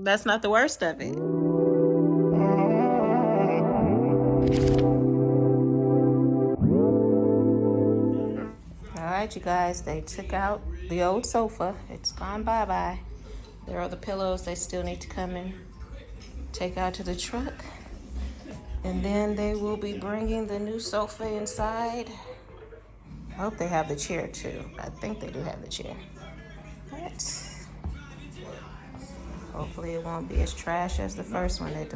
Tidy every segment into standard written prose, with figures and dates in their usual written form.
That's not the worst of it. All right, you guys, they took out the old sofa. It's gone bye-bye. There are the pillows they still need to come and take out to the truck. And then they will be bringing the new sofa inside. I hope they have the chair too. I think they do have the chair. But hopefully it won't be as trash as the first one. You're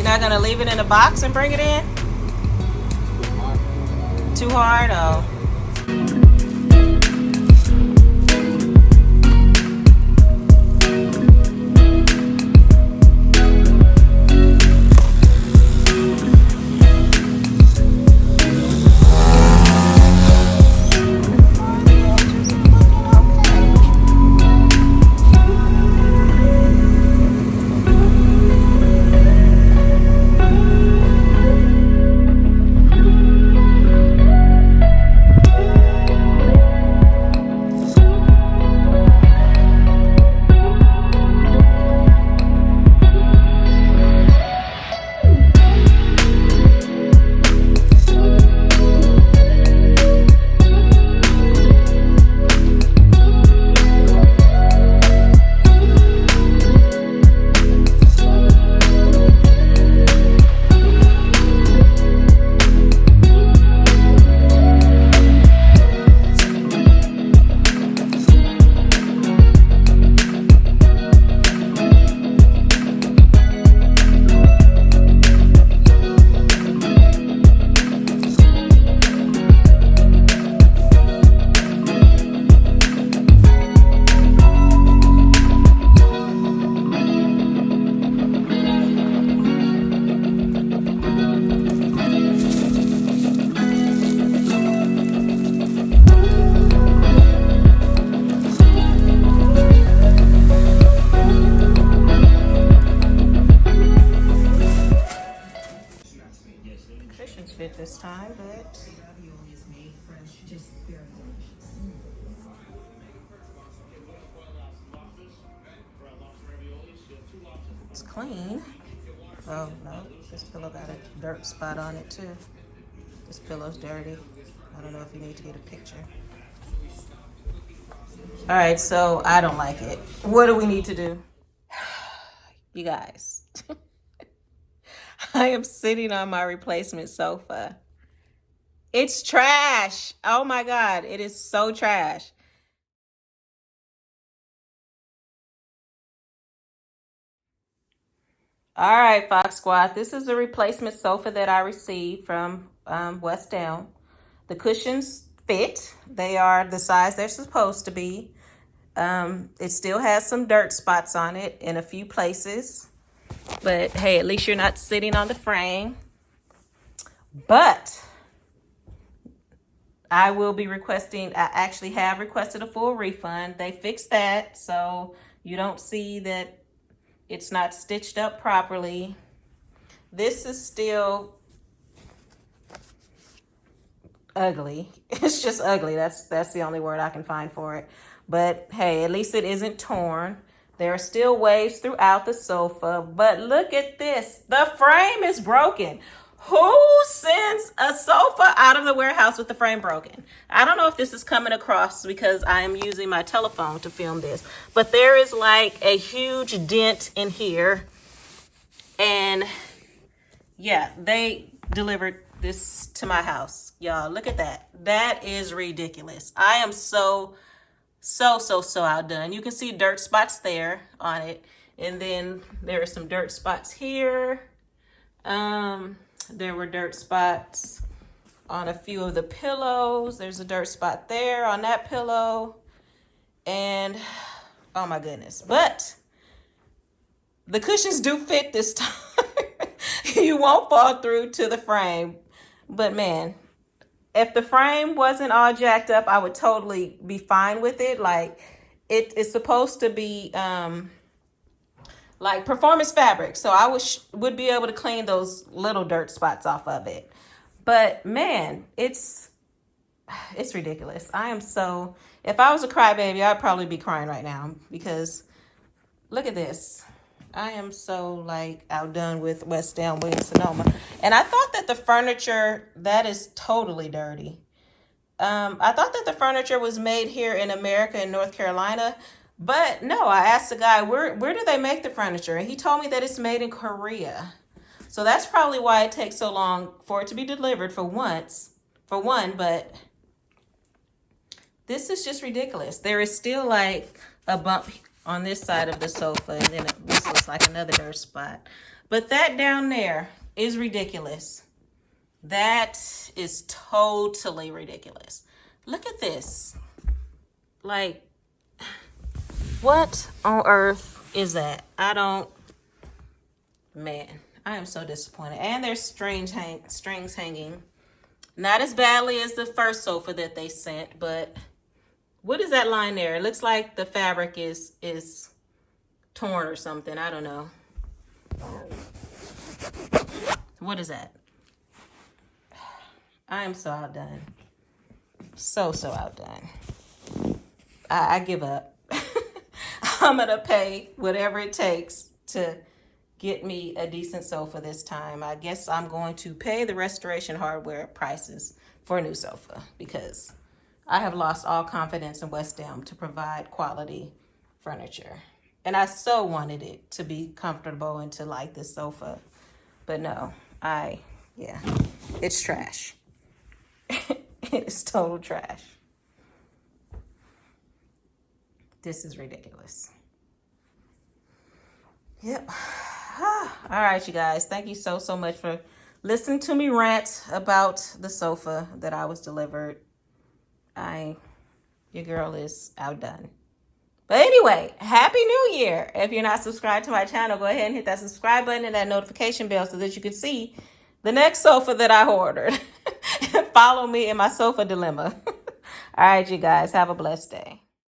not gonna leave it in a box and bring it in? Too hard? Oh. Cushions fit this time, but it's clean. Oh no, this pillow got a dirt spot on it too. This pillow's dirty. I don't know if you need to get a picture. All right, so I don't like it. What do we need to do? You guys, I am sitting on my replacement sofa. It's trash. Oh my God, it is so trash. All right, Foxx Squad, this is a replacement sofa that I received from West Elm. The cushions fit. They are the size they're supposed to be. It still has some dirt spots on it in a few places. But hey, at least you're not sitting on the frame. But I will be requesting, I actually have requested a full refund. They fixed that, so you don't see that it's not stitched up properly. This is still ugly. It's just ugly. That's the only word I can find for it. But hey, at least it isn't torn. There are still waves throughout the sofa, but look at this. The frame is broken. Who sends a sofa out of the warehouse with the frame broken? I don't know if this is coming across because I am using my telephone to film this, but there is like a huge dent in here. And yeah, they delivered this to my house. Y'all, look at that. That is ridiculous. I am so outdone. You can see dirt spots there on it. And then there are some dirt spots here. There were dirt spots on a few of the pillows. There's a dirt spot there on that pillow. And oh my goodness. But the cushions do fit this time. You won't fall through to the frame. But man, if the frame wasn't all jacked up, I would totally be fine with it. Like, it is supposed to be like performance fabric, so I would be able to clean those little dirt spots off of it. But man, it's ridiculous. I am so, if I was a crybaby, I'd probably be crying right now, because look at this. I am so like outdone with West Elm Sonoma. And I thought that the furniture, that is totally dirty. I thought that the furniture was made here in America, in North Carolina. But no, I asked the guy, where do they make the furniture? And he told me that it's made in Korea. So that's probably why it takes so long for it to be delivered for one. But this is just ridiculous. There is still like a bump on this side of the sofa, and then this looks like another dirt spot. But that down there is ridiculous. That is totally ridiculous. Look at this. Like, what on earth is that? Man, I am so disappointed. And there's strings hanging. Not as badly as the first sofa that they sent, but what is that line there? It looks like the fabric is torn or something. I don't know. What is that? I am so outdone. So outdone. I give up. I'm going to pay whatever it takes to get me a decent sofa this time. I guess I'm going to pay the restoration hardware prices for a new sofa, because I have lost all confidence in West Elm to provide quality furniture. And I so wanted it to be comfortable and to like this sofa. But no, yeah, it's trash. It's total trash. This is ridiculous. Yep. All right, you guys. Thank you so much for listening to me rant about the sofa that I was delivered. Your girl is outdone. But anyway, Happy New Year. If you're not subscribed to my channel, go ahead and hit that subscribe button and that notification bell so that you can see the next sofa that I ordered. Follow me in my sofa dilemma. All right, you guys. Have a blessed day.